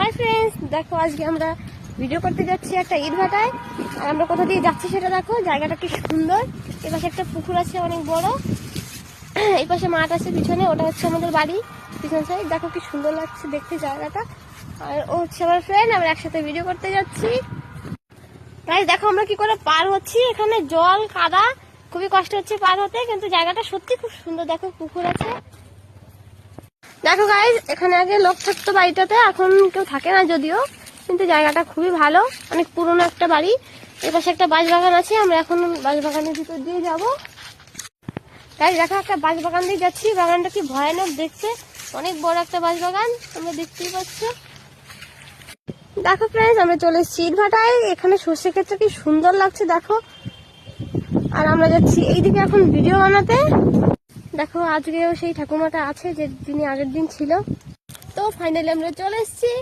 Hi friends, দেখো আজকে আমরা ভিডিও করতে যাচ্ছি একটা ইটভাটায়। আর আমরা কোথা দিয়ে যাচ্ছি সেটা দেখো। জায়গাটা কি সুন্দর। এই পাশে একটা পুকুর আছে অনেক বড়, এই পাশে মাঠ আছে পিছনে, ওটা হচ্ছে আমাদের বাড়ি পিছন সাইড। দেখো কি সুন্দর লাগছে দেখতে জায়গাটা। আর ও হচ্ছে আমার ফ্রেন্ড, আমরা একসাথে ভিডিও করতে যাচ্ছি। তাই দেখো আমরা কি করে পার হচ্ছি। এখানে জল কাদা, খুবই কষ্ট হচ্ছে পার হতে, কিন্তু জায়গাটা সত্যি খুব সুন্দর। দেখো পুকুর আছে। দেখো গাইজ, এখানে আগে লোক থাকতো বাড়িটাতে, এখন কেউ থাকে না যদিও, কিন্তু জায়গাটা খুবই ভালো। অনেক পুরনো একটা বাড়ি। এর পাশে একটা বাঁশবাগান আছে, আমরা এখন বাঁশবাগানের ভিতর দিয়ে যাব। গাইজ দেখো, একটা বাঁশবাগান দিয়ে যাচ্ছি। বাগানটা কি ভয়ানক দেখতে, অনেক বড় একটা বাঁশবাগান, তোমরা দেখতেই পাচ্ছ। দেখো ফ্রেন্ডস, আমরা চলে এসেছি ইটভাটায়। এখানে সর্ষে ক্ষেতটা কি সুন্দর লাগছে দেখো। আর আমরা যাচ্ছি এইদিকে এখন ভিডিও বানাতে। দেখো আজকেও সেই ঠাকুমাটা আছে যে যিনি আগের দিন ছিল। তো ফাইনালি আমরা চলে এসেছি।